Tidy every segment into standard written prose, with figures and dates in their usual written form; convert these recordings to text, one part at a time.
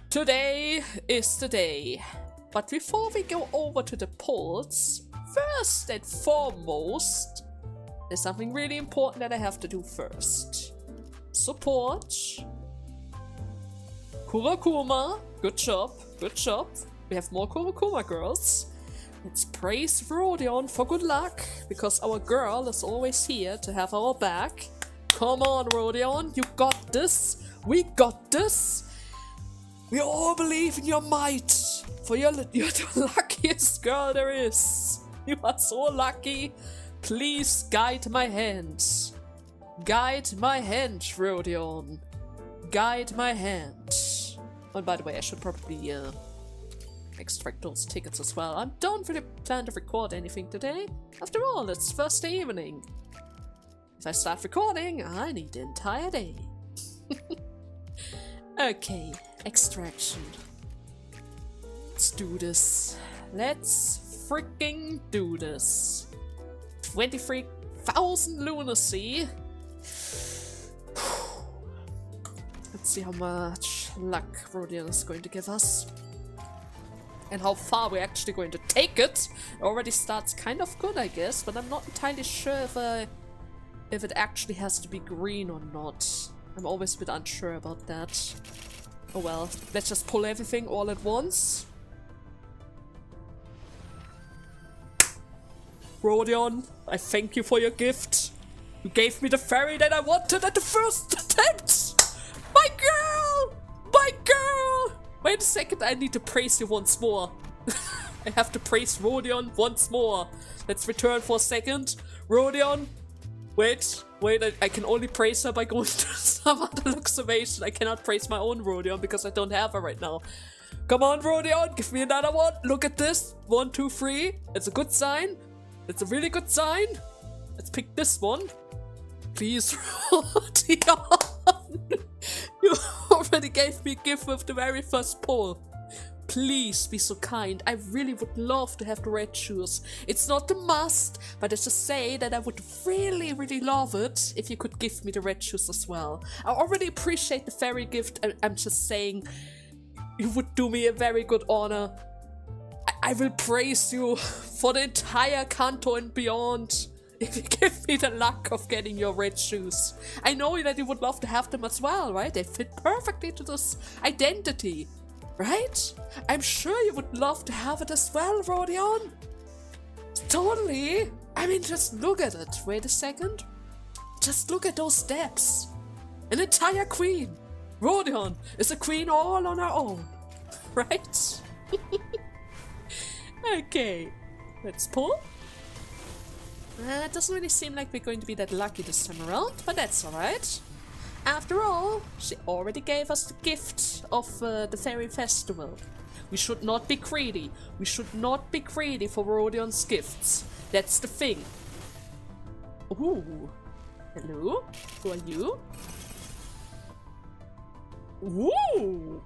Today is the day. But before we go over to the polls, first and foremost, there's something really important that I have to do first. Support. Kurakuma. Good job, good job. We have more Kurakuma girls. Let's praise Rodion for good luck, because our girl is always here to have our back. Come on, Rodion, you got this. We got this. We all believe in your might, for you're the luckiest girl there is. You are so lucky. Please guide my hand. Guide my hand, Rodion. Guide my hand. And by the way, I should probably extract those tickets as well. I don't really plan to record anything today. After all, it's Thursday evening. If I start recording, I need the entire day. Okay, extraction. Let's do this. Let's freaking do this. 23,000 lunacy. Let's see how much luck Rodion is going to give us. And how far we're actually going to take it. It already starts kind of good, I guess, but I'm not entirely sure if it actually has to be green or not. I'm always a bit unsure about that. Oh well, let's just pull everything all at once. Rodion, I thank you for your gift. You gave me the fairy that I wanted at the first attempt! My girl! My girl! Wait a second, I need to praise you once more. I have to praise Rodion once more. Let's return for a second. Rodion, wait, I can only praise her by going to some other exclamation. I cannot praise my own Rodion because I don't have her right now. Come on, Rodion, give me another one. Look at this. 1, 2, 3. It's a good sign. It's a really good sign. Let's pick this one. Please, Rodion. You already gave me a gift with the very first pull. Please be so kind. I really would love to have the red shoes. It's not a must, but I just say that I would really, really love it if you could give me the red shoes as well. I already appreciate the fairy gift. I'm just saying you would do me a very good honor. I will praise you for the entire Kanto and beyond if you give me the luck of getting your red shoes. I know that you would love to have them as well, right? They fit perfectly to this identity. Right? I'm sure you would love to have it as well, Rodion. Totally. I mean, just look at it. Wait a second. Just look at those steps. An entire queen. Rodion is a queen all on her own. Right? Okay. Let's pull. It doesn't really seem like we're going to be that lucky this time around, but that's alright. After all, she already gave us the gift of the Fairy Festival. We should not be greedy. We should not be greedy for Rodion's gifts. That's the thing. Ooh. Hello? Who are you? Ooh!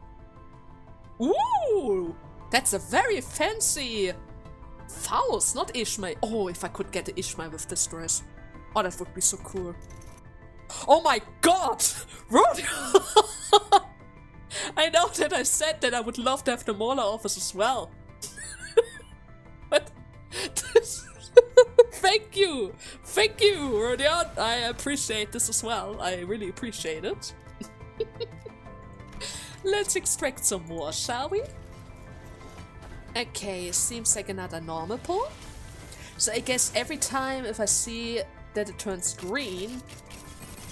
Ooh! That's a very fancy Faust, not Ishmael. Oh, if I could get the Ishmael with this dress. Oh, that would be so cool. Oh my god! Rodion! I know that I said that I would love to have the Mauler office as well. But thank you! Thank you, Rodion! I appreciate this as well. I really appreciate it. Let's extract some more, shall we? Okay, seems like another normal pull. So I guess every time if I see that it turns green,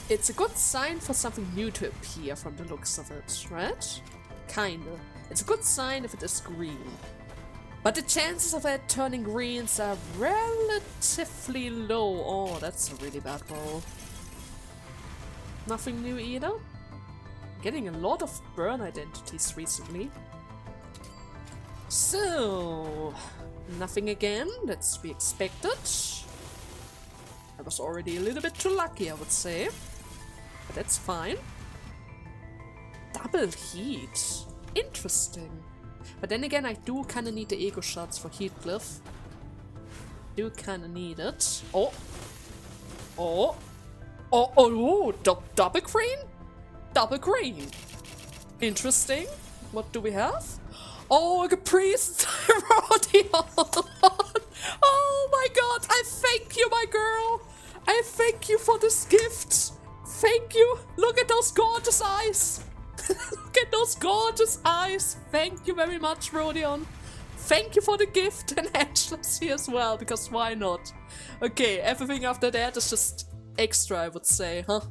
it's a good sign for something new to appear from the looks of it, right? Kinda. It's a good sign if it is green. But the chances of it turning greens are relatively low. Oh, that's a really bad roll. Nothing new either? Getting a lot of burn identities recently. So, nothing again, that's to be expected. I was already a little bit too lucky, I would say. But that's fine. Double heat. Interesting. But then again, I do kind of need the ego shots for Heathcliff. Do kind of need it. Oh. Oh. Oh, double green? Double green. Interesting. What do we have? Oh, a priest Rodion! Oh my god, I thank you, my girl! I thank you for this gift! Thank you! Look at those gorgeous eyes! Look at those gorgeous eyes! Thank you very much, Rodion! Thank you for the gift, and Angela's here as well, because why not? Okay, everything after that is just extra, I would say, huh?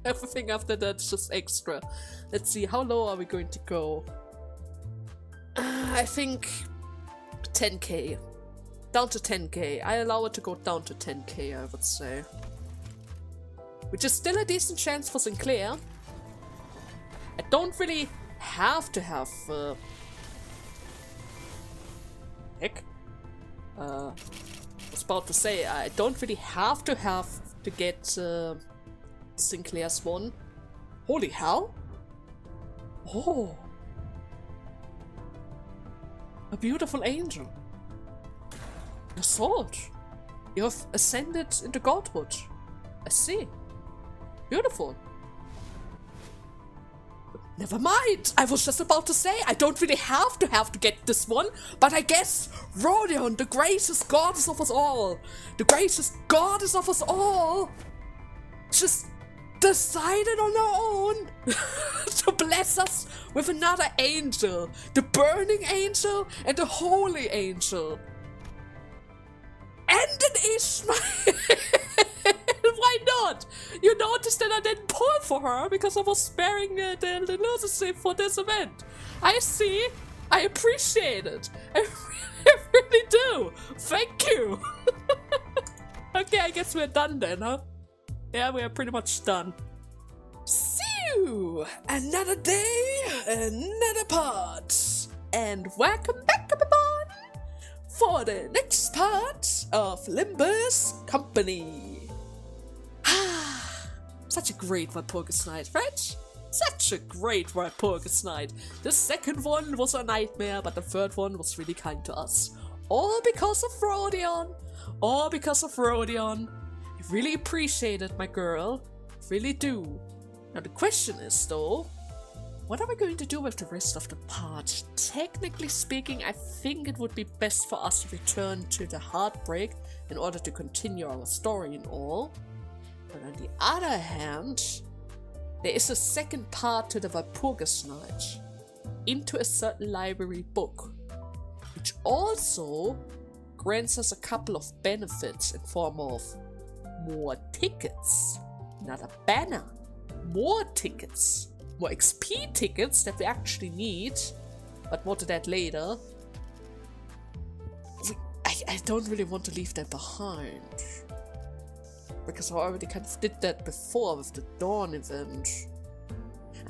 Everything after that is just extra. Let's see, how low are we going to go? I think 10k. Down to 10k. I allow it to go down to 10k, I would say. Which is still a decent chance for Sinclair. I don't really have to have... Heck. I was about to say, I don't really have to get Sinclair's one. Holy hell! Oh! A beautiful angel. A sword. You have ascended into godhood. I see. Beautiful. Never mind. I was just about to say I don't really have to get this one, but I guess Rodion, the gracious goddess of us all, the gracious goddess of us all, just decided on her own to bless us with another angel, the burning angel and the holy angel. And an Ishmael! Why not? You noticed that I didn't pull for her because I was sparing the lunacy for this event. I see. I appreciate it. I really do. Thank you. Okay, I guess we're done then, huh? Yeah, we are pretty much done. So, another day, another part. And welcome back, everyone, for the next part of Limbus Company. Such a great Walpurgisnacht, right? Such a great Walpurgisnacht. The second one was a nightmare, but the third one was really kind to us. All because of Rodion. All because of Rodion. I really appreciate it, my girl. Really do. Now the question is, though, what are we going to do with the rest of the part? Technically speaking, I think it would be best for us to return to the Heartbreak in order to continue our story and all. But on the other hand, there is a second part to the Walpurgisnacht, into a certain library book, which also grants us a couple of benefits in form of more tickets, not a banner, more tickets, more XP tickets that we actually need, but more to that later. I don't really want to leave that behind, because I already kind of did that before with the Dawn event.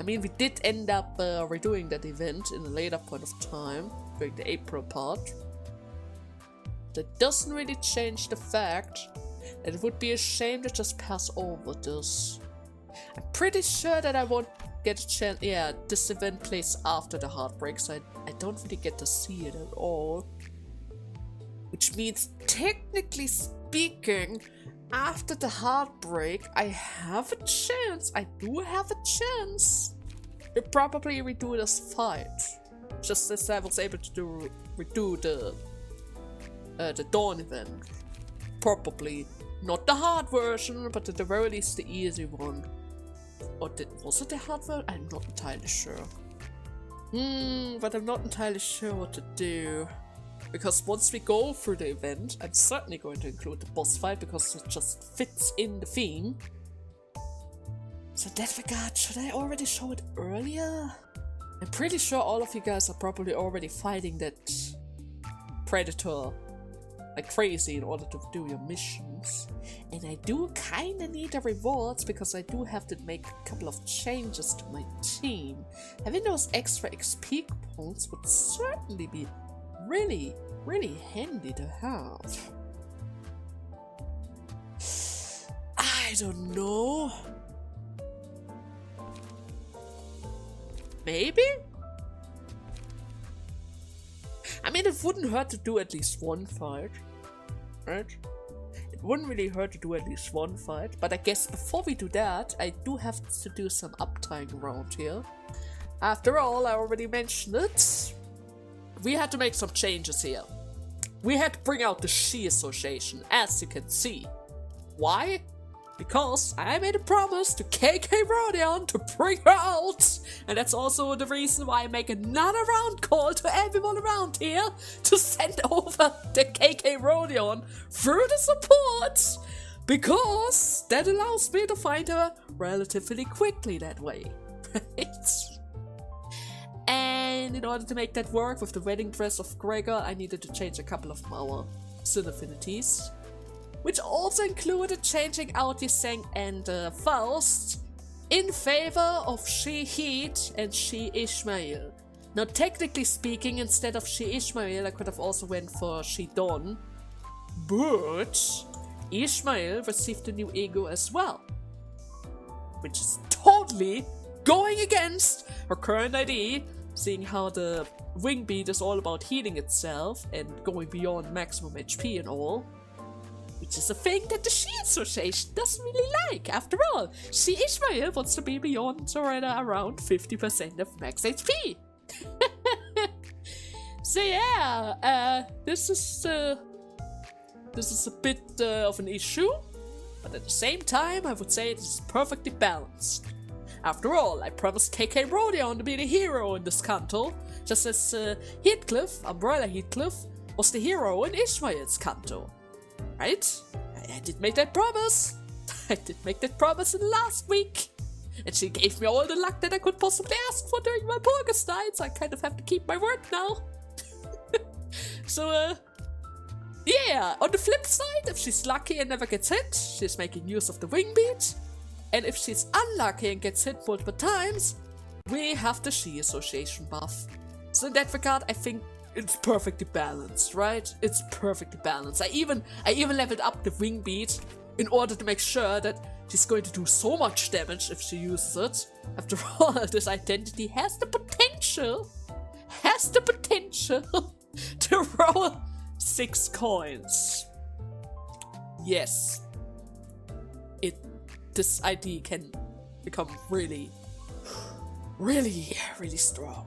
I mean, we did end up redoing that event in a later point of time, during the April part. That doesn't really change the fact that it would be a shame to just pass over this. I'm pretty sure that I won't get a chance. Yeah, this event plays after the Heartbreak, so I don't really get to see it at all. Which means, technically speaking, after the Heartbreak, I have a chance. I do have a chance to probably redo this fight. Just as I was able to redo the Dawn event. Probably not the hard version, but at the very least the easy one. Or was it the hard version? I'm not entirely sure. But I'm not entirely sure what to do. Because once we go through the event, I'm certainly going to include the boss fight because it just fits in the theme. So in that regard, should I already show it earlier? I'm pretty sure all of you guys are probably already fighting that predator like crazy in order to do your missions. And I do kinda need the rewards because I do have to make a couple of changes to my team. Having those extra XP points would certainly be really, really handy to have. I don't know. Maybe? I mean, it wouldn't hurt to do at least one fight, right? It wouldn't really hurt to do at least one fight, but I guess before we do that, I do have to do some uptime around here. After all, I already mentioned it. We had to make some changes here. We had to bring out the She Association, as you can see. Why? Because I made a promise to KK Rodion to bring her out. And that's also the reason why I make another round call to everyone around here to send over the KK Rodion through the support. Because that allows me to find her relatively quickly that way. Right? And in order to make that work with the wedding dress of Gregor, I needed to change a couple of our sin affinities. Which also included changing out Yiseng and Faust in favor of She Heat and She Ishmael. Now, technically speaking, instead of She Ishmael, I could have also went for She Dawn, but Ishmael received a new ego as well, which is totally going against her current ID, seeing how the wing beat is all about healing itself and going beyond maximum HP and all. Which is a thing that the She Association doesn't really like. After all, She Ishmael wants to be beyond or around 50% of max HP. So yeah, this is a bit of an issue, but at the same time, I would say it is perfectly balanced. After all, I promised KK Rodion to be the hero in this canto, just as Heathcliff, Umbrella Heathcliff, was the hero in Ishmael's canto. Right? I did make that promise. I did make that promise in last week. And she gave me all the luck that I could possibly ask for during my Walpurgisnacht, so I kind of have to keep my word now. So, yeah, on the flip side, if she's lucky and never gets hit, she's making use of the wing beat. And if she's unlucky and gets hit multiple times, we have the She Association buff. So in that regard, I think it's perfectly balanced, right? It's perfectly balanced. I even leveled up the wing beat in order to make sure that she's going to do so much damage if she uses it. After all, this identity has the potential to roll 6 coins. Yes. This ID can become really strong.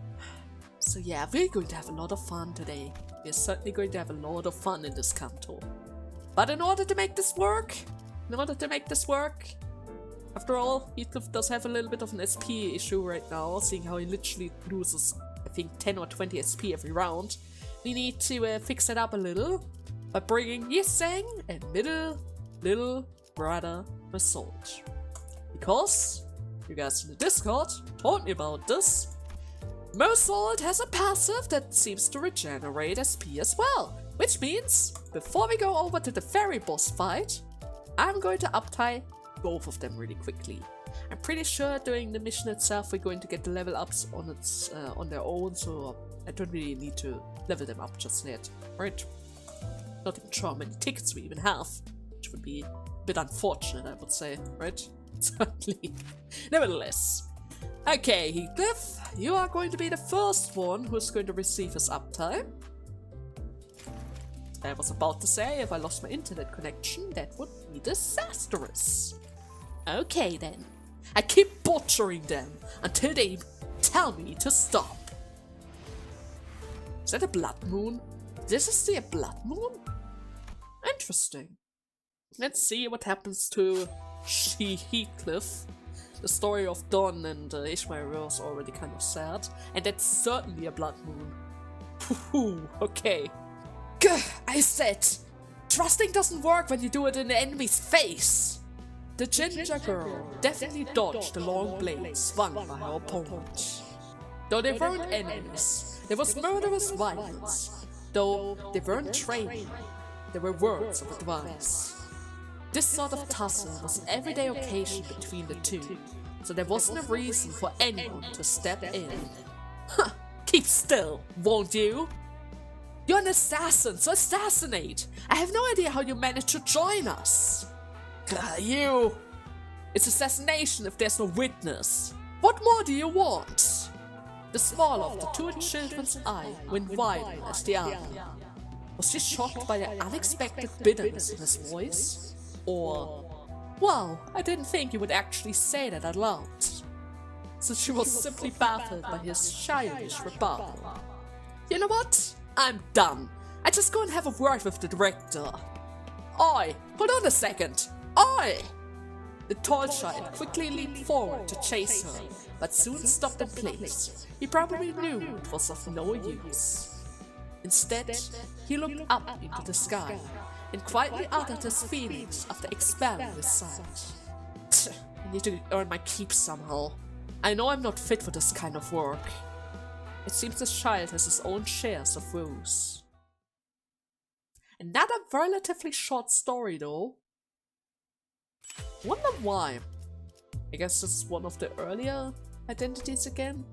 So yeah, we're going to have a lot of fun today. We're certainly going to have a lot of fun in this canto. But in order to make this work, after all, Heathcliff does have a little bit of an SP issue right now, seeing how he literally loses, I think, 10 or 20 SP every round. We need to fix it up a little by bringing Yiseng and little brother Assault. Because, you guys in the Discord told me about this, Assault has a passive that seems to regenerate SP as well. Which means, before we go over to the fairy boss fight, I'm going to uptie both of them really quickly. I'm pretty sure during the mission itself we're going to get the level ups on their own, so I don't really need to level them up just yet, right? Not even sure how many tickets we even have, which would be a bit unfortunate, I would say, right? Certainly. Nevertheless. Okay, Heathcliff, you are going to be the first one who's going to receive his uptime. I was about to say, if I lost my internet connection, that would be disastrous. Okay then. I keep butchering them until they tell me to stop. Is that a blood moon? This is the blood moon? Interesting. Let's see what happens to She Heathcliff. The story of Dawn and Ishmael was already kind of sad, and that's certainly a blood moon. Whew, okay. Gah, I said, trusting doesn't work when you do it in the enemy's face. The ginger girl definitely dodged the long blade swung by her opponent. Though they weren't enemies, there was murderous violence. Though they weren't trained, there were words of advice. This sort of tussle was an everyday occasion between the two, so there wasn't a reason for anyone to step in. Huh, keep still, won't you? You're an assassin, so assassinate! I have no idea how you managed to join us. You! It's assassination if there's no witness. What more do you want? The smaller of the two children's eye went wider as the other. Was she shocked by the unexpected bitterness in his voice? Or, wow, I didn't think you would actually say that out loud. since she was simply baffled by his childish rebuttal. You know what? I'm done. I just go and have a word with the director. Oi, hold on a second. Oi! The tall child quickly leaped forward to chase her, but soon stopped in place. He probably knew it was of no use. Instead, he looked up into the sky and quietly uttered his feelings after expelling his sight. I need to earn my keep somehow. I know I'm not fit for this kind of work. It seems this child has his own shares of woes. Another relatively short story though. Wonder why. I guess it's one of the earlier identities again.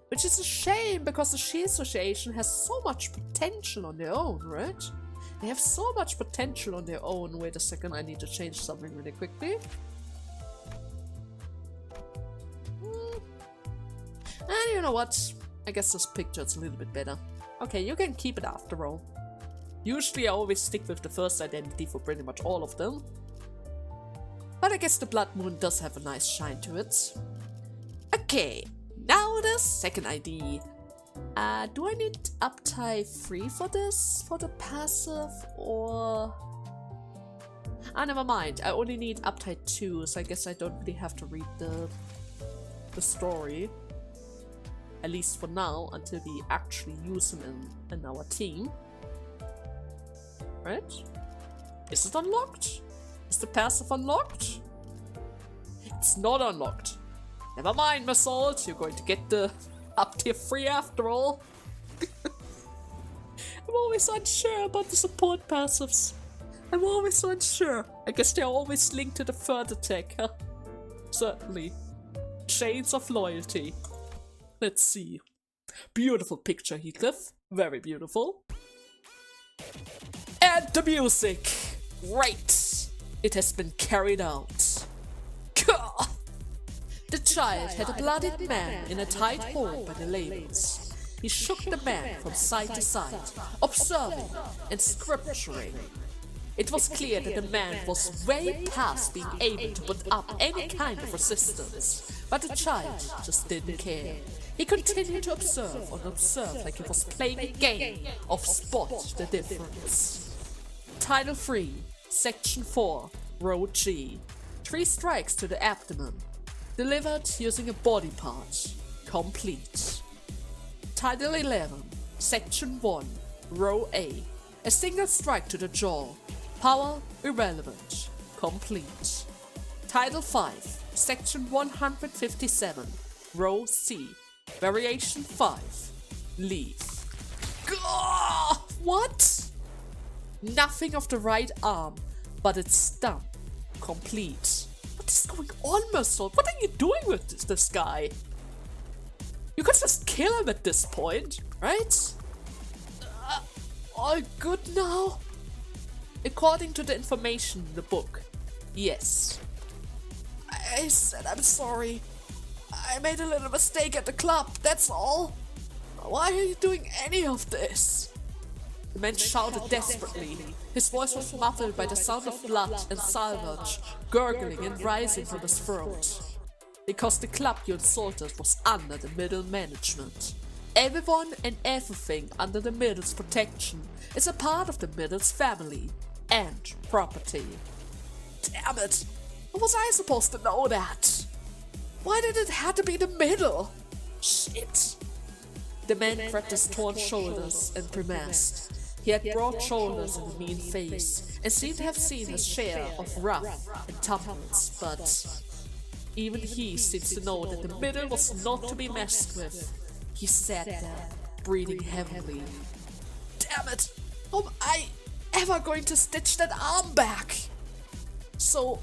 Which is a shame because the She Association has so much potential on their own, right? They have so much potential on their own. Wait a second, I need to change something really quickly. And you know what? I guess this picture is a little bit better. Okay, you can keep it after all. Usually I always stick with the first identity for pretty much all of them. But I guess the Blood Moon does have a nice shine to it. Okay, now the second ID. Do I need uptie 3 for this? For the passive or... Ah, never mind. I only need uptie 2, so I guess I don't really have to read the story. At least for now, until we actually use him in our team. Right? Is it unlocked? Is the passive unlocked? It's not unlocked. Never mind, Miss Salt. You're going to get the up tier 3 after all. I'm always unsure about the support passives. I'm always unsure. I guess they're always linked to the third attack, huh? Certainly. Shades of loyalty. Let's see. Beautiful picture, Heathcliff. Very beautiful. And the music. Great. It has been carried out. Gah! The child had a bloodied man in a tight hold by the labels. He shook the man from side to side, observing and scripturing. It was clear that the man was way past being able to put up any kind of resistance, but the child just didn't care. He continued to observe and observe like he was playing a game of spot the difference. Title 3, Section 4, Row G. 3 strikes to the abdomen. Delivered using a body part. Complete. Title 11, Section 1, Row A. A single strike to the jaw. Power irrelevant. Complete. Title 5, Section 157, Row C. Variation 5. Leave. Gah! What? Nothing of the right arm, but it's done. Complete. What is going on, Muscle? What are you doing with this guy? You could just kill him at this point, right? All good now? According to the information in the book, yes. I said I'm sorry. I made a little mistake at the club, that's all. Why are you doing any of this? The man shouted desperately. His voice was muffled by the sound of blood and salvage gurgling and rising from his throat. Because the club you insulted was under the middle management. Everyone and everything under the middle's protection is a part of the middle's family and property. Damn it! How was I supposed to know that? Why did it have to be the middle? Shit! The man grabbed his torn shoulders and grimaced. He had broad shoulders and a mean face, and seemed to have seen his share of rough and tumbles, but even he seems to know that the middle was not to be messed with. He sat there, breathing heavily. Damn it! How am I ever going to stitch that arm back? So,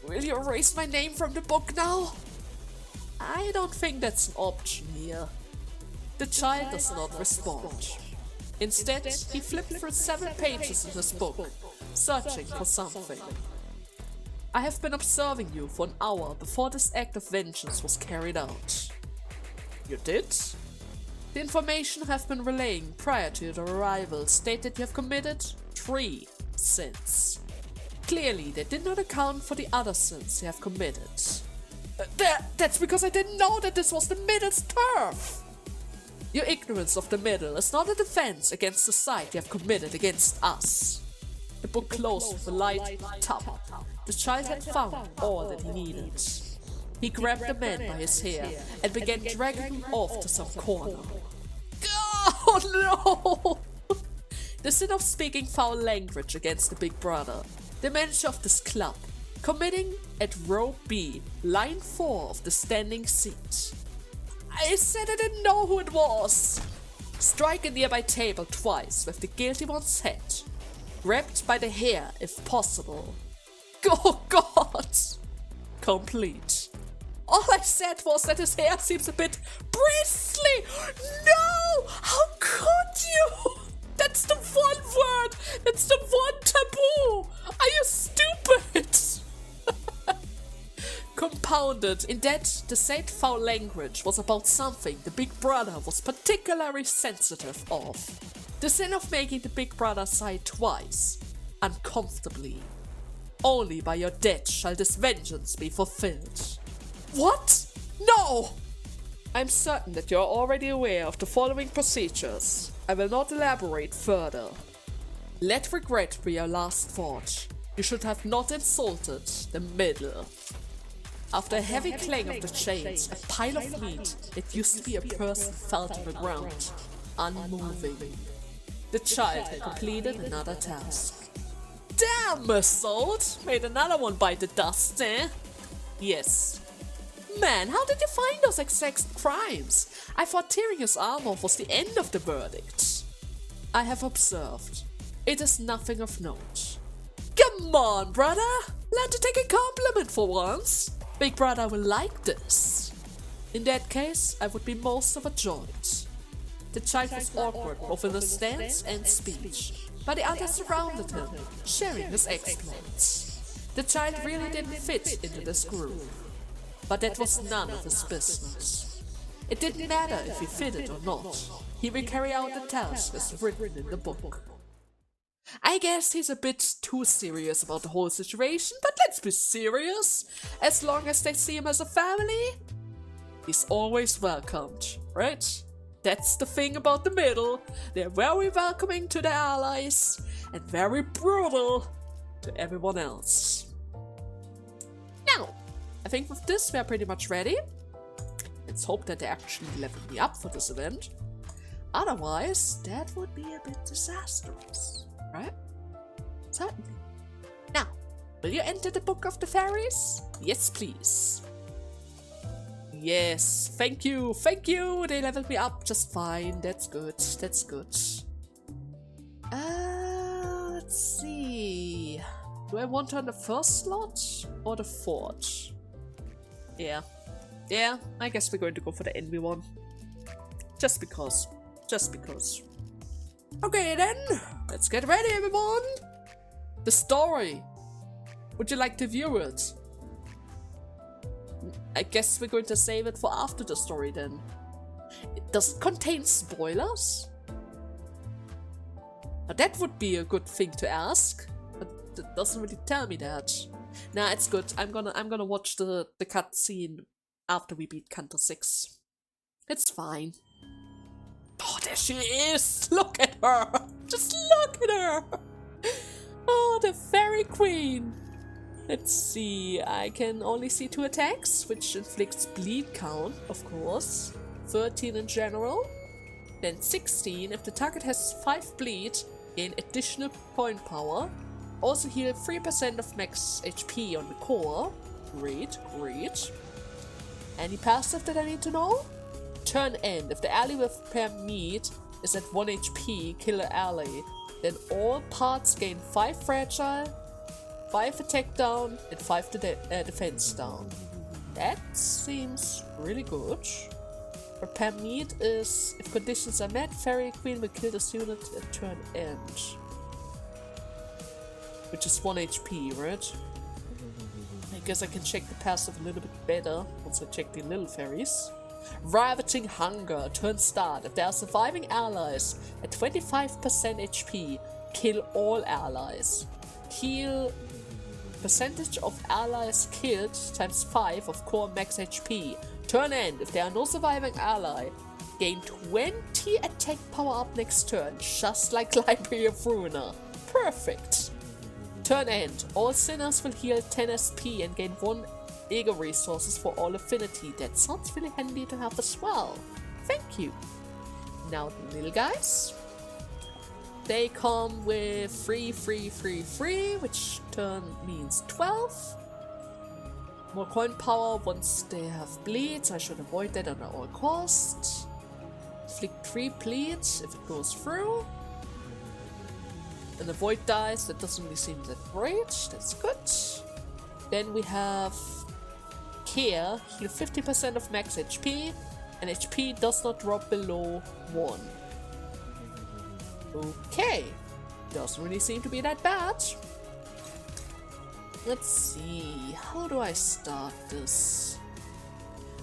will you erase my name from the book now? I don't think that's an option here. The child does not respond. Instead, he flipped through 7 pages in his book, searching for something. I have been observing you for an hour before this act of vengeance was carried out. You did? The information I have been relaying prior to your arrival state that you have committed 3 sins. Clearly, they did not account for the other sins you have committed. That's because I didn't know that this was the Middle's turf! Your ignorance of the Middle is not a defense against the side you have committed against us. The book closed with a light tap. The child had found all that he needed. He grabbed the man by his hair and began dragging him off to some corner. Oh no! The sin of speaking foul language against the big brother, the manager of this club, committing at row B, line 4 of the standing seat. I said I didn't know who it was! Strike a nearby table twice with the guilty one's head. Grabbed by the hair if possible. Oh god! Complete. All I said was that his hair seems a bit bristly! No! How could you? That's the one word! That's the one taboo! Are you stupid? Compounded in that the said foul language was about something the big brother was particularly sensitive of. The sin of making the big brother sigh twice, uncomfortably. Only by your death shall this vengeance be fulfilled. What? No! I'm certain that you are already aware of the following procedures. I will not elaborate further. Let regret be your last thought. You should have not insulted the Middle. After a heavy clang of the chains, a pile of meat that used to be a person fell to the ground, unmoving. The child had completed another task. Damn, Assault! Made another one bite the dust, eh? Yes. Man, how did you find those exact crimes? I thought tearing his arm off was the end of the verdict. I have observed. It is nothing of note. Come on, brother! Learn to take a compliment for once. Big brother will like this. In that case, I would be most overjoyed. The child was awkward both in his stance and speech, but the others surrounded him, sharing his exploits. The child really didn't fit into this groove, but that was none of his business. It didn't matter if he fitted or not. He will carry out the task as written in the book. I guess he's a bit too serious about the whole situation, but let's be serious. As long as they see him as a family, he's always welcomed, right? That's the thing about the Middle. They're very welcoming to their allies and very brutal to everyone else. Now, I think with this we're pretty much ready. Let's hope that they actually level me up for this event. Otherwise, that would be a bit disastrous, right? Certainly. Now, will you enter the Book of the Fairies? Yes, please. Yes, thank you, they leveled me up just fine, that's good, that's good. Let's see, do I want her on the first slot or the fourth? Yeah, I guess we're going to go for the envy one. Just because. Okay then, let's get ready everyone! The story, would you like to view it? I guess we're going to save it for after the story then. Does it contain spoilers? Now that would be a good thing to ask, but it doesn't really tell me that. Nah, it's good. I'm gonna watch the cutscene after we beat Canto 6. It's fine. Oh, there she is! Look at her! Just look at her! Oh, the Fairy Queen! Let's see, I can only see 2 attacks, which inflicts bleed count, of course. 13 in general. Then 16 if the target has 5 bleed, gain additional point power. Also heal 3% of max HP on the core. Great. Any passive that I need to know? Turn end, if the ally with pair meat is at 1 HP, kill an ally. Then all parts gain 5 fragile, 5 attack down, and 5 defense down. That seems really good. Repair meat is, if conditions are met, Fairy Queen will kill this unit at turn end. Which is 1 HP, right? I guess I can check the passive a little bit better once I check the little fairies. Ravaging Hunger, turn start. If there are surviving allies at 25% HP, kill all allies. Heal percentage of allies killed times 5 of core max HP. Turn end, if there are no surviving ally, gain 20 attack power up next turn, just like Library of Ruiner. Perfect. Turn end, all sinners will heal 10 SP and gain 1 ego resources for all affinity. That sounds really handy to have as well. Thank you. Now the little guys. They come with 3, 3, 3, 3, which turn means 12. More coin power once they have bleed, so I should avoid that at all costs. Inflict 3 bleeds if it goes through. And avoid dice, that doesn't really seem that great, that's good. Then we have Care, heal 50% of max HP, and HP does not drop below 1. Okay, doesn't really seem to be that bad. Let's see, how do I start this?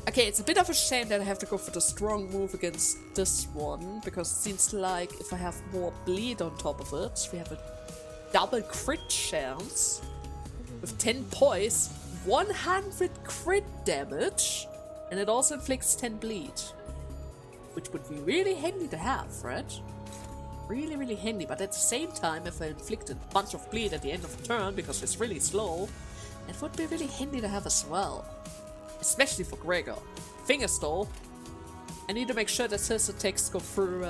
Okay, it's a bit of a shame that I have to go for the strong move against this one, because it seems like if I have more bleed on top of it, we have a double crit chance with 10 poise, 100 crit damage, and it also inflicts 10 bleed, which would be really handy to have, right? Really, really handy, but at the same time, if I inflicted a bunch of bleed at the end of the turn because it's really slow, it would be really handy to have as well. Especially for Gregor. Thing is though, I need to make sure that his attacks go through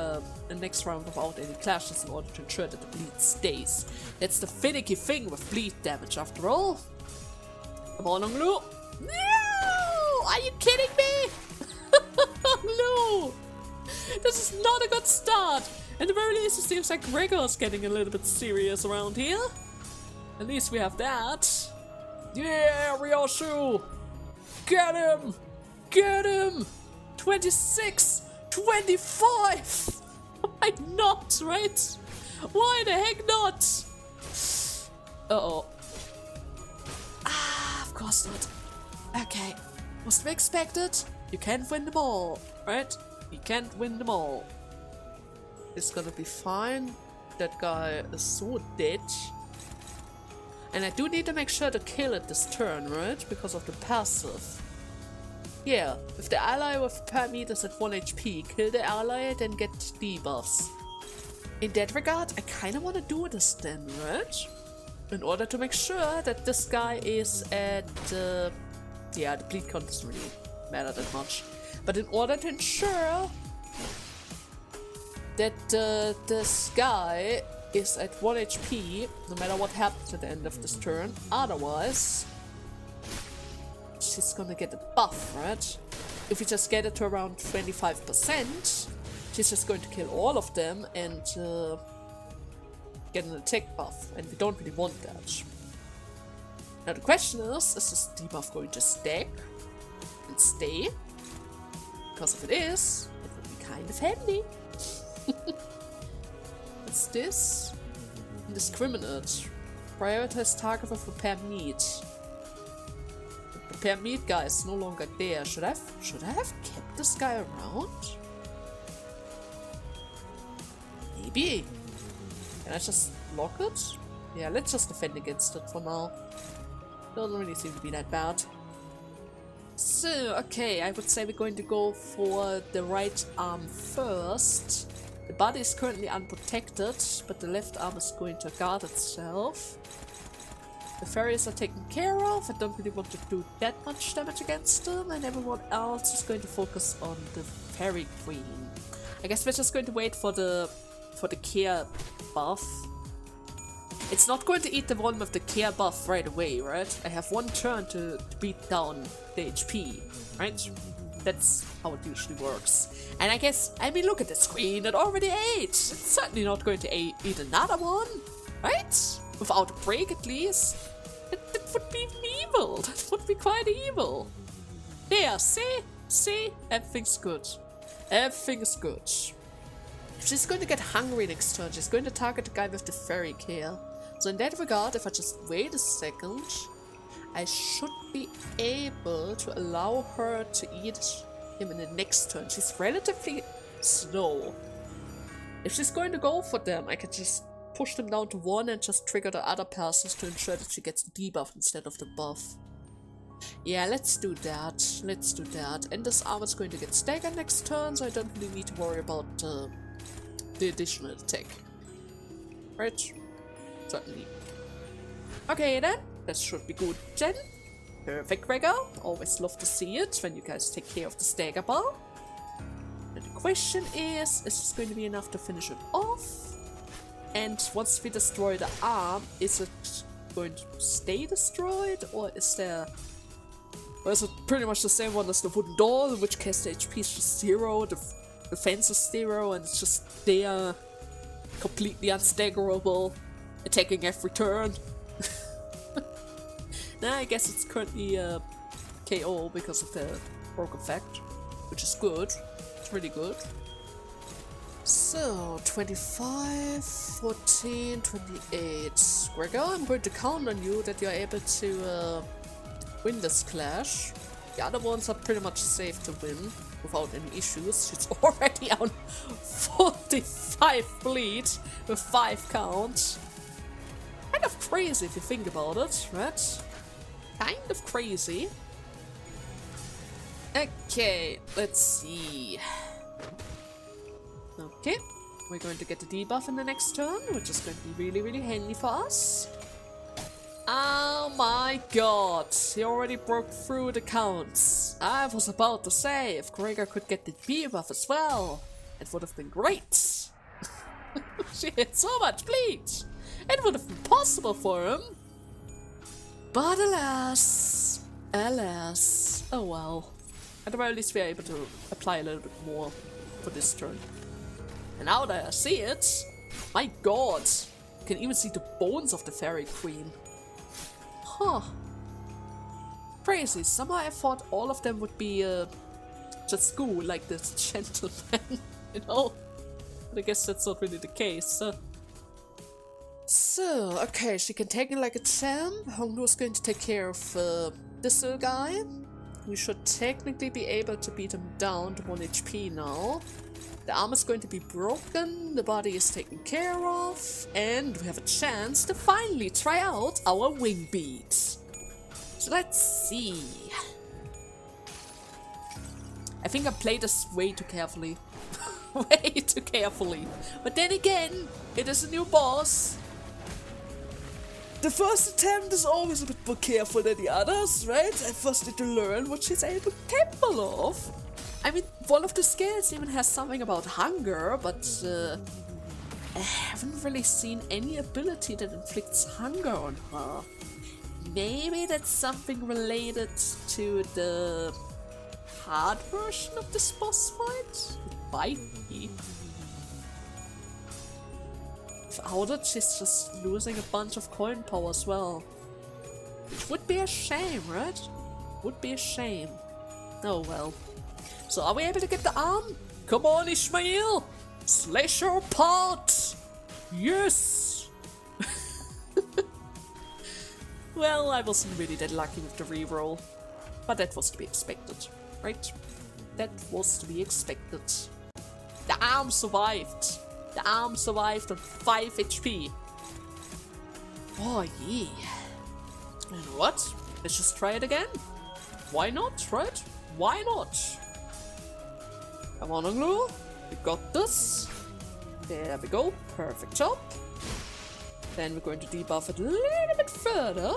the next round without any clashes in order to ensure that the bleed stays. That's the finicky thing with bleed damage after all. Come on, Onglu. No! Are you kidding me? No! This is not a good start. At the very least, it seems like Gregor's getting a little bit serious around here. At least we have that. Yeah, Ryoshu! Get him! Get him! 26! 25! Why not, right? Why the heck not? Uh-oh. Ah, of course not. Okay. Was to be expected. You can't win them all, right? You can't win them all. It's gonna be fine. That guy is so dead. And I do need to make sure to kill it this turn, right? Because of the passive. Yeah, if the ally with parameters at 1 HP, kill the ally, then get debuffs. In that regard, I kinda wanna do this then, right? In order to make sure that this guy is at... yeah, the bleed count doesn't really matter that much. But in order to ensure that this guy is at 1 HP, no matter what happens at the end of this turn. Otherwise, she's gonna get a buff, right? If we just get it to around 25%, she's just going to kill all of them and get an attack buff, and we don't really want that. Now the question is this debuff going to stack and stay? Because if it is, it would be kind of handy. What's this? Indiscriminate. Prioritize target with repair meat. The repair meat guy is no longer there. Should I have kept this guy around? Maybe. Can I just lock it? Yeah, let's just defend against it for now. Doesn't really seem to be that bad. So, okay, I would say we're going to go for the right arm first. The body is currently unprotected, but the left arm is going to guard itself. The fairies are taken care of. I don't really want to do that much damage against them, and everyone else is going to focus on the fairy queen. I guess we're just going to wait for the care buff. It's not going to eat the one with the care buff right away, right? I have one turn to beat down the HP, right? That's how it usually works. And I guess, I mean, look at the screen, it already ate! It's certainly not going to eat another one, right? Without a break at least. That would be evil, that would be quite evil. There, see? Everything's good. Everything is good. She's going to get hungry next turn, she's going to target the guy with the fairy care. So in that regard, if I just wait a second, I should be able to allow her to eat him in the next turn. She's relatively slow. If she's going to go for them, I can just push them down to 1 and just trigger the other passes to ensure that she gets the debuff instead of the buff. Yeah, let's do that. Let's do that. And this armor's going to get staggered next turn, so I don't really need to worry about the additional attack. Right? Certainly. Okay then, that should be good then. Perfect, Gregor. Always love to see it when you guys take care of the stagger bar. And the question is this going to be enough to finish it off? And once we destroy the arm, is it going to stay destroyed, or is there... Or is it pretty much the same one as the wooden door, in which case the HP is just 0, the defense is 0, and it's just there, completely unstaggerable, attacking every turn? Nah, I guess it's currently KO because of the broke effect, which is good. It's really good. So, 25, 14, 28. Gregor, I'm going to count on you that you're able to win this clash. The other ones are pretty much safe to win without any issues. It's already on 45 bleed with 5 counts. Kind of crazy if you think about it, right? Kind of crazy. Okay, let's see. Okay, we're going to get the debuff in the next turn, which is going to be really, really handy for us. Oh my god, he already broke through the counts. I was about to say, if Gregor could get the debuff as well, it would have been great. She had so much bleed. It would have been possible for him. But alas, alas, oh well. At the very least we are able to apply a little bit more for this turn. And now that I see it, my god, you can even see the bones of the Fairy Queen. Huh. Crazy, somehow I thought all of them would be just cool like this gentleman, you know? But I guess that's not really the case. So, okay, she can take it like a champ. Honglu's going to take care of this little guy. We should technically be able to beat him down to 1 HP now. The arm is going to be broken, the body is taken care of, and we have a chance to finally try out our wing beat. So let's see. I think I played this way too carefully. Way too carefully. But then again, it is a new boss. The first attempt is always a bit more careful than the others, right? I first need to learn what she's capable of. I mean, one of the skills even has something about hunger, but I haven't really seen any ability that inflicts hunger on her. Maybe that's something related to the hard version of this boss fight? It might be. Without it, she's just losing a bunch of coin power as well. Which would be a shame, right? Would be a shame. Oh well. So are we able to get the arm? Come on, Ishmael! Slash her apart! Yes! Well, I wasn't really that lucky with the reroll. But that was to be expected, right? That was to be expected. The arm survived! The arm survived on 5 HP. Oh yeah. You know what? Let's just try it again. Why not, right? Why not? Come on, Onglu. We got this. There we go. Perfect job. Then we're going to debuff it a little bit further.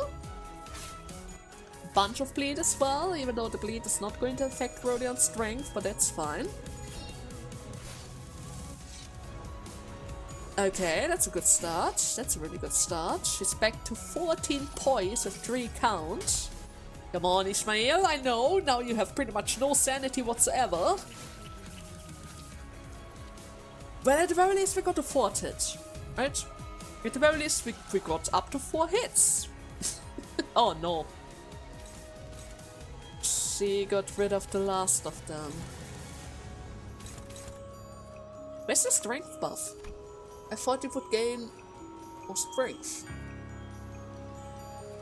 Bunch of bleed as well, even though the bleed is not going to affect Rodion's strength, but that's fine. Okay, that's a good start. That's a really good start. She's back to 14 poise with 3 counts. Come on, Ishmael, I know. Now you have pretty much no sanity whatsoever. Well, at the very least we got to 4 hits, right? At the very least we got up to 4 hits. Oh no. She got rid of the last of them. Where's the strength buff? I thought you would gain more strength.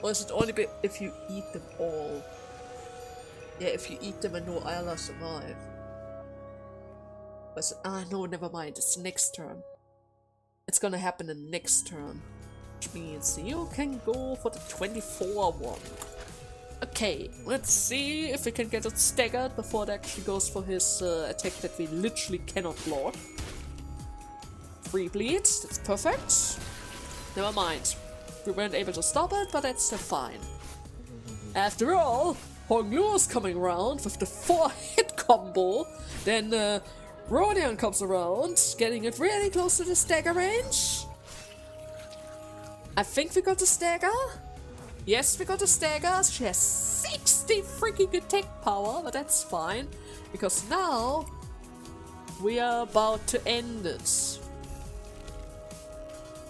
Or is it only if you eat them all? Yeah, if you eat them and no Ayla survive. Ah, no, never mind. It's next turn. it's gonna happen the next turn. Which means you can go for the 24 one. Okay, let's see if we can get it staggered before it actually goes for his attack that we literally cannot block. 3 bleeds, that's perfect. Never mind. We weren't able to stop it, but that's still fine. After all, Hong Lu is coming around with the 4-hit combo. Then Rodion comes around, getting it really close to the stagger range. I think we got the stagger. Yes, we got the stagger. She has 60 freaking attack power, but that's fine. Because now we are about to end it.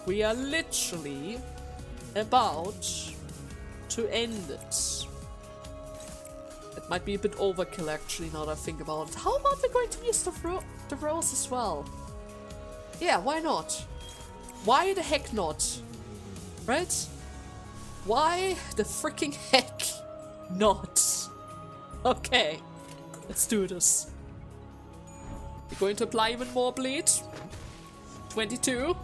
We are literally about to end it. It might be a bit overkill actually now that I think about it. How about we going to use the rose as well? Yeah, why not? Why the heck not? Right? Why the freaking heck not? Okay, let's do this. We're going to apply even more bleed. 22.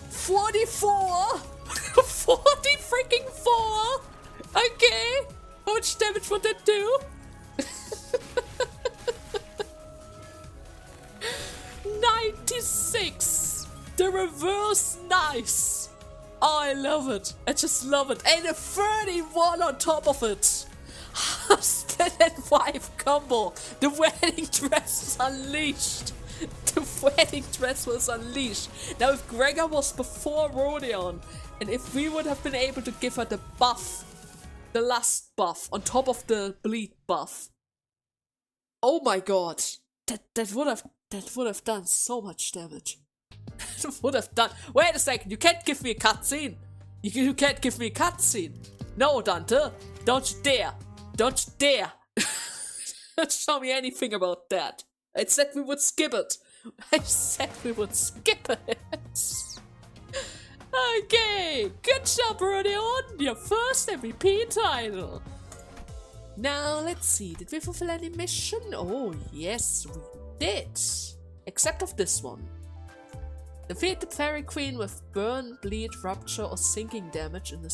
44! 40 freaking 4! Okay, how much damage would that do? 96! The reverse nice! Oh, I love it. I just love it. And a 31 on top of it. Husband and wife combo. The wedding dress is unleashed. The wedding dress was unleashed. Now if Gregor was before Rodion, and if we would have been able to give her the buff, the last buff, on top of the bleed buff. Oh my god. That would have done so much damage. Would have done. Wait a second, you can't give me a cutscene. You can't give me a cutscene. No, Dante, don't you dare. Don't you dare. Don't show me anything about that. I said we would skip it. I said we would skip it. Okay, good job, Rodion. Your first MVP title. Now, let's see. Did we fulfill any mission? Oh, yes, we did. Except of this one. Defeat the Fairy Queen with burn, bleed, rupture, or sinking damage in a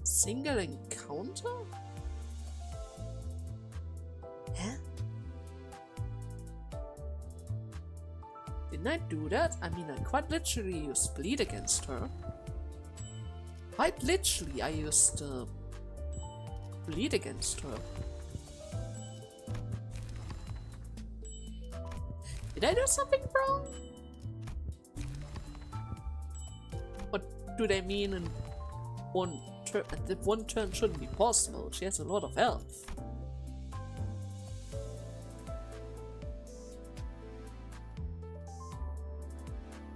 single encounter? Huh? Didn't I do that? I mean, I quite literally used bleed against her. Quite literally, I used bleed against her. Did I do something wrong? What do they mean in one turn? That one turn shouldn't be possible. She has a lot of health.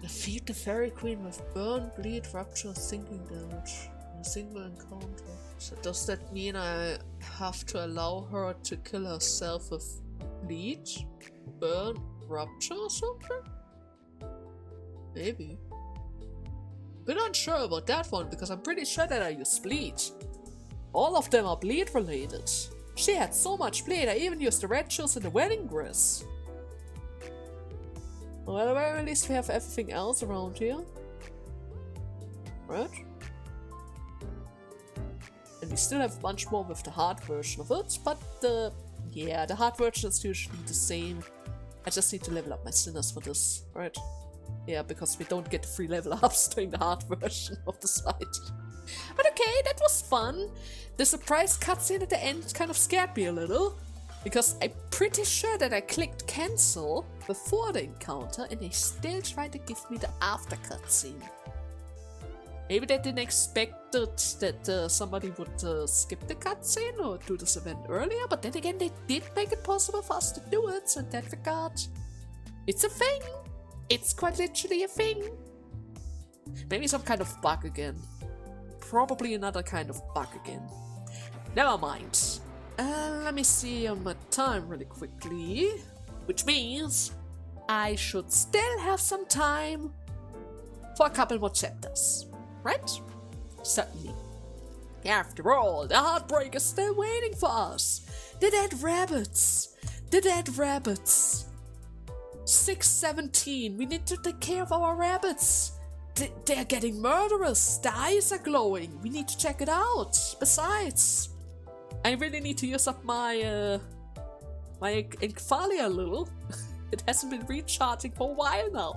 Defeat the Fairy Queen with burn, bleed, rupture, sinking damage in a single encounter. So does that mean I have to allow her to kill herself with bleed, burn, rupture or something? Maybe. Bit unsure about that one because I'm pretty sure that I use bleed. All of them are bleed related. She had so much bleed, I even used the red shoes in the wedding dress. Well, at the very least we have everything else around here. Right? And we still have a bunch more with the hard version of it, but the hard version is usually the same. I just need to level up my sinners for this, right? Yeah, because we don't get the free level ups during the hard version of the site. But okay, that was fun. The surprise cutscene at the end kind of scared me a little. Because I'm pretty sure that I clicked cancel before the encounter and they still tried to give me the after cutscene. Maybe they didn't expect that somebody would skip the cutscene or do this event earlier, but then again they did make it possible for us to do it, so in that regard, it's a thing. It's quite literally a thing. Maybe some kind of bug again. Probably another kind of bug again. Never mind. Let me see on my time really quickly. Which means I should still have some time for a couple more chapters. Right? Certainly. After all, the heartbreak is still waiting for us. The dead rabbits. The dead rabbits. 6:17. We need to take care of our rabbits. They're getting murderous. Their eyes are glowing. We need to check it out. Besides, I really need to use up my my Infalia a little. It hasn't been recharging for a while now.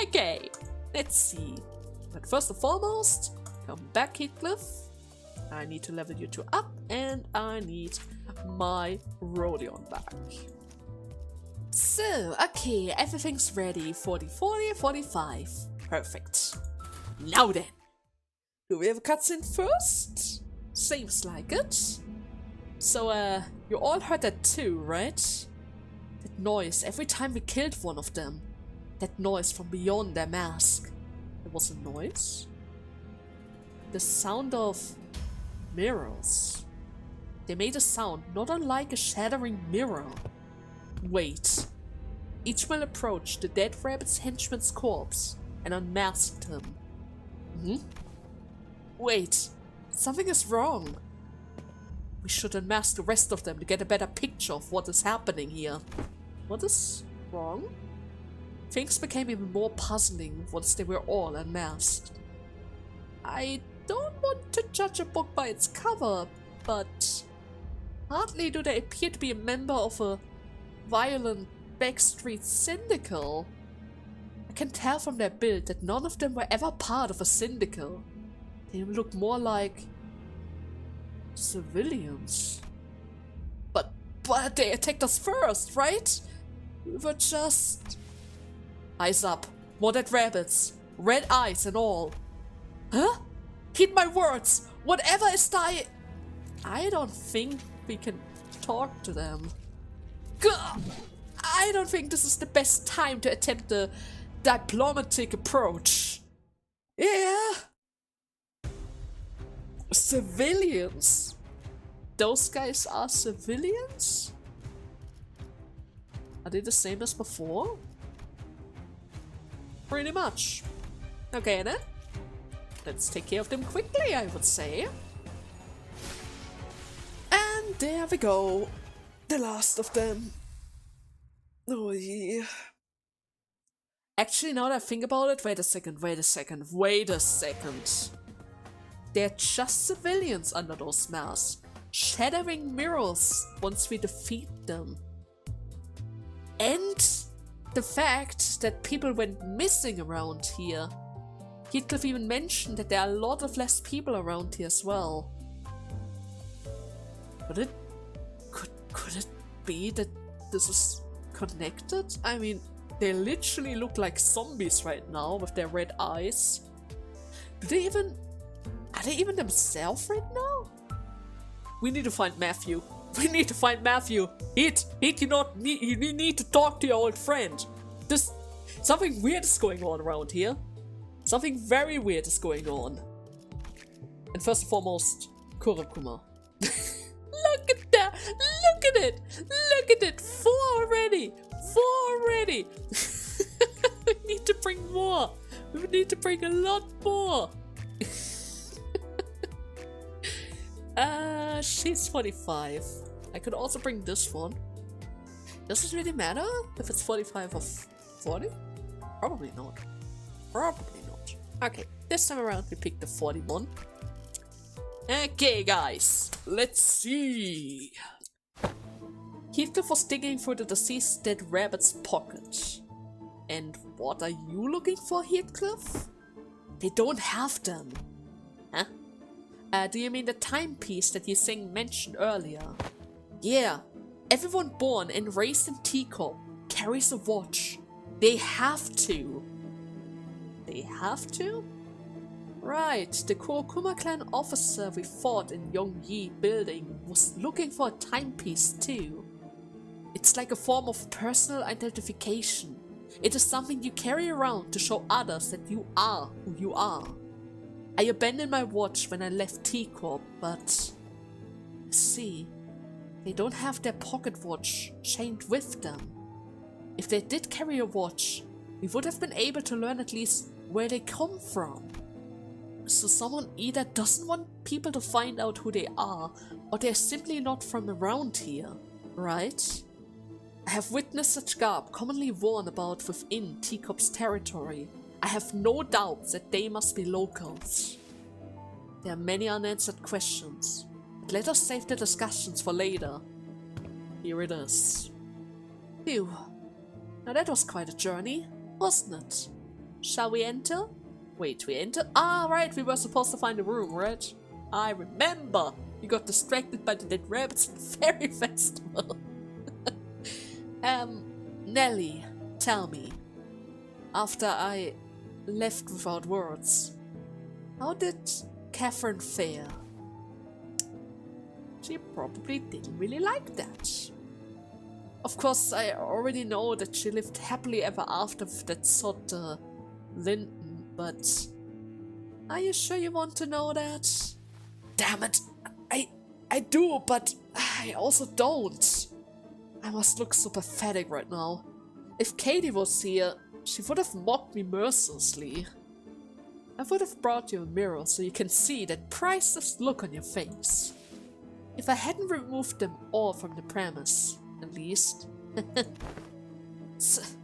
Okay, let's see. But first and foremost, come back, Heathcliff. I need to level you two up, and I need my Rodion back. So, okay, everything's ready. 40, 40, 45. Perfect. Now then. Do we have a cutscene first? Seems like it. So, you all heard that too, right? That noise every time we killed one of them. That noise from beyond their mask. There was a noise? The sound of mirrors. They made a sound not unlike a shattering mirror. Wait. Each will approach the dead rabbit's henchman's corpse and unmasked him. Wait. Something is wrong. We should unmask the rest of them to get a better picture of what is happening here. What is wrong? Things became even more puzzling once they were all unmasked. I don't want to judge a book by its cover, but hardly do they appear to be a member of a violent backstreet syndicate. I can tell from their build that none of them were ever part of a syndicate. They look more like civilians. But they attacked us first, right? We were just... Eyes up. More dead rabbits. Red eyes and all. Huh? Heed my words. Whatever is dying... I don't think we can talk to them. Gah! I don't think this is the best time to attempt the diplomatic approach. Yeah. Civilians? Those guys are civilians? Are they the same as before? Pretty much. Okay then. Let's take care of them quickly, I would say. And there we go. The last of them. Oh yeah. Actually, now that I think about it, wait a second. They're just civilians under those masks. Shattering mirrors once we defeat them. And the fact that people went missing around here. Heathcliff even mentioned that there are a lot of less people around here as well. Could it be that this is connected? I mean, they literally look like zombies right now with their red eyes. Are they even themselves right now? We need to find Matthew. Heath, you need to talk to your old friend. Something weird is going on around here. Something very weird is going on. And first and foremost, Kurokuma. Look at that! Look at it! 4 already! We need to bring more! We need to bring a lot more! She's 45. I could also bring this one. Does it really matter if it's 45 or 40? Probably not. Okay, this time around we picked the 41. Okay guys, let's see. Heathcliff was digging through the deceased dead rabbit's pocket. And what are you looking for, Heathcliff? They don't have them. Huh? Do you mean the timepiece that Yiseng mentioned earlier? Yeah, everyone born and raised in Teacup carries a watch. They have to. They have to? Right, the Kurokuma clan officer we fought in Yongyi building was looking for a timepiece too. It's like a form of personal identification. It is something you carry around to show others that you are who you are. I abandoned my watch when I left Teacup, but... See, they don't have their pocket watch chained with them. If they did carry a watch, we would have been able to learn at least where they come from. So someone either doesn't want people to find out who they are, or they're simply not from around here, right? I have witnessed such garb commonly worn about within Teacup's territory. I have no doubts that they must be locals. There are many unanswered questions, but let us save the discussions for later. Here it is. Phew. Now that was quite a journey, wasn't it? Shall we enter? Wait, we enter? Ah, right, we were supposed to find a room, right? I remember! We got distracted by the dead rabbits at the Fairy Festival. Nelly, tell me. After I left without words, how did Catherine fare? She probably didn't really like that. Of course, I already know that she lived happily ever after with that sort of Linton, but are you sure you want to know that? Damn it, I do, but I also don't. I must look so pathetic right now. If Katie was here, she would have mocked me mercilessly. I would have brought you a mirror so you can see that priceless look on your face. If I hadn't removed them all from the premise, at least.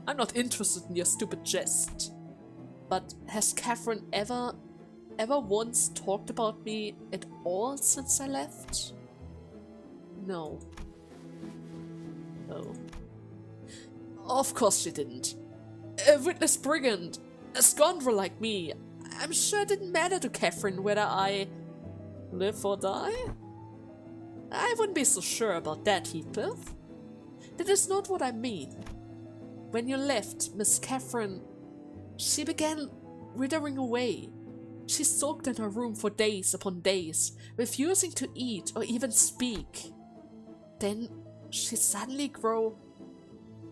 I'm not interested in your stupid jest. But has Catherine ever once talked about me at all since I left? No. Oh. Of course she didn't. A witless brigand, a scoundrel like me, I'm sure it didn't matter to Catherine whether I live or die. I wouldn't be so sure about that, Heathcliff. That is not what I mean. When you left, Miss Catherine, she began withering away. She sulked in her room for days upon days, refusing to eat or even speak. Then she suddenly grew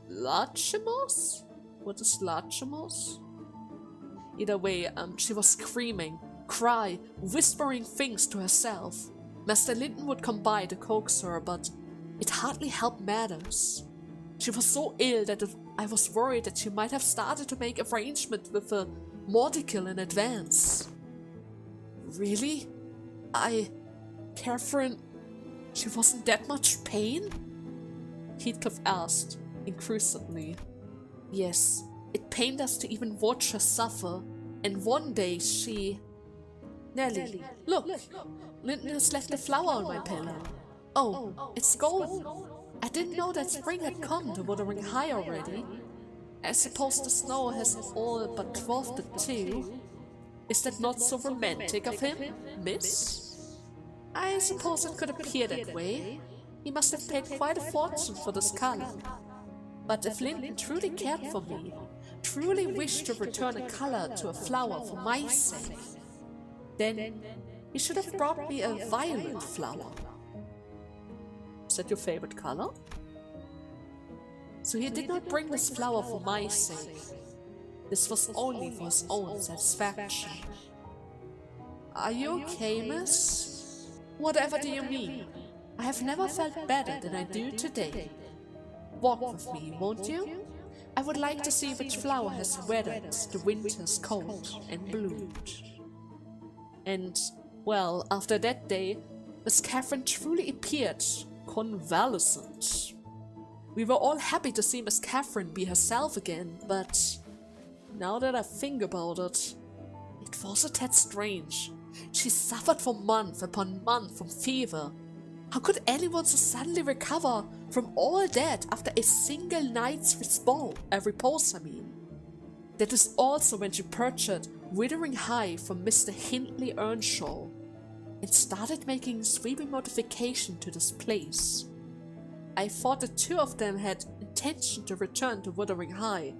lachimose? What is lachimose? Either way, she was screaming, cry, whispering things to herself. Master Linton would come by to coax her, but it hardly helped matters. She was so ill that I was worried that she might have started to make arrangements with a Mordical in advance. Really? Catherine, she wasn't that much pain? Heathcliff asked, increasingly. Yes, it pained us to even watch her suffer, and one day she... Nelly, look! Linton has left a flower on my pillow. Oh, it's golden. I didn't know that spring had come to Wuthering High already. I suppose the snow has all but dwarfed it too. Is that not so romantic of him, miss? I suppose it could appear that way. He must have paid quite a fortune for this color. But if Linton truly cared for me, truly wished to return a color to a flower for my sake, then he should have brought me a violet flower. Is that your favorite color? So he did not bring this flower for my sake. This was only for his own satisfaction. Are you okay, miss? Whatever do you mean? I have never felt better than I do today. Walk with me, won't you? I would like to see which flower has weathered the winter's cold and bloomed. And, well, after that day, Miss Catherine truly appeared convalescent. We were all happy to see Miss Catherine be herself again, but now that I think about it, it was a tad strange. She suffered for month upon month from fever. How could anyone so suddenly recover from all that after a single night's repose? That is also when she purchased Wuthering High from Mr. Hindley Earnshaw and started making sweeping modification to this place. I thought the two of them had intention to return to Wuthering High,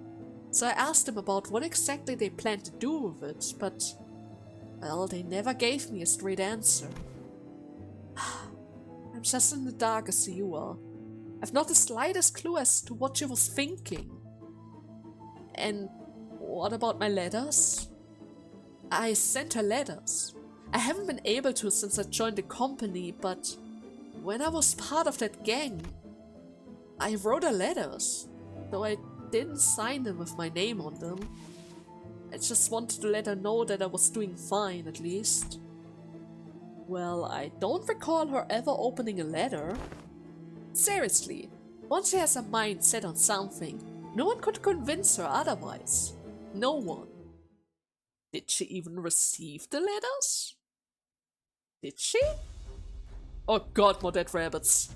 so I asked them about what exactly they planned to do with it, but, well, they never gave me a straight answer. I'm just in the dark as you are. I've not the slightest clue as to what she was thinking. And what about my letters? I sent her letters. I haven't been able to since I joined the company, but when I was part of that gang, I wrote her letters, though I didn't sign them with my name on them. I just wanted to let her know that I was doing fine, at least. Well, I don't recall her ever opening a letter. Seriously, Once she has her mind set on something, no one could convince her otherwise. No one. Did she even receive the letters? Did she? Oh god, more dead rabbits.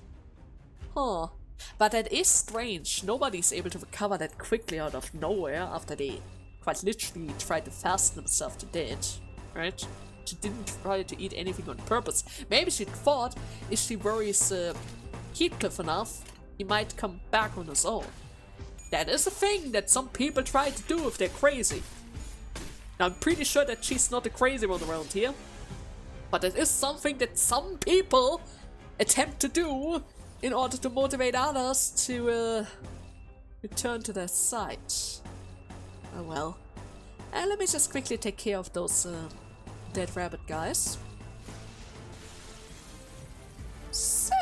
Huh. But that is strange. Nobody's able to recover that quickly out of nowhere after they quite literally tried to fasten themselves to death, right? She didn't try to eat anything on purpose. Maybe she thought if she worries Heathcliff enough, he might come back on his own. That is a thing that some people try to do if they're crazy. Now, I'm pretty sure that she's not the crazy one around here. But it is something that some people attempt to do in order to motivate others to return to their site. Oh well. Let me just quickly take care of those dead rabbit guys. So,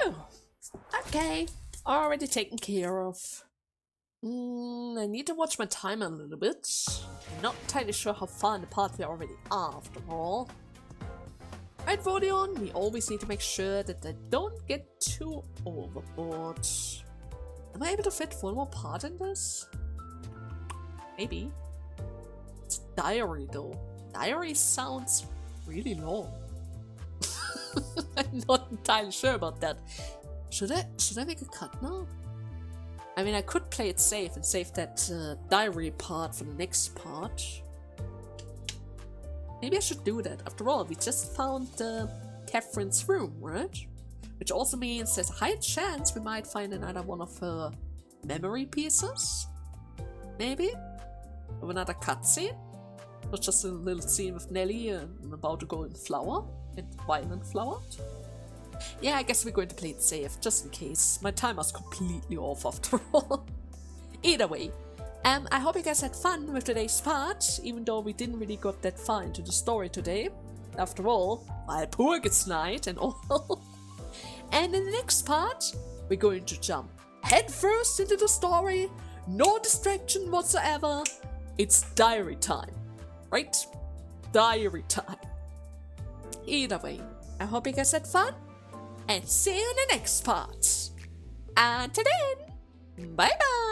okay, already taken care of. I need to watch my time a little bit. Not entirely sure how far in the part we already are after all. Right, Rodion, we always need to make sure that they don't get too overboard. Am I able to fit one more part in this? Maybe. It's diary though. Diary sounds really long. I'm not entirely sure about that. Should I make a cut now? I mean, I could play it safe and save that diary part for the next part. Maybe I should do that. After all, we just found Catherine's room, right? Which also means there's a high chance we might find another one of her memory pieces. Maybe? Of another cutscene? Not just a little scene with Nelly and about to go in flower. And violent flower. Yeah, I guess we're going to play it safe, just in case. My timer's completely off after all. Either way. I hope you guys had fun with today's part, even though we didn't really got that far into the story today. After all, Walpurgisnacht and all. And in the next part, we're going to jump headfirst into the story. No distraction whatsoever. It's diary time. Right? Diary time. Either way, I hope you guys had fun. And see you in the next part. Until then, bye bye.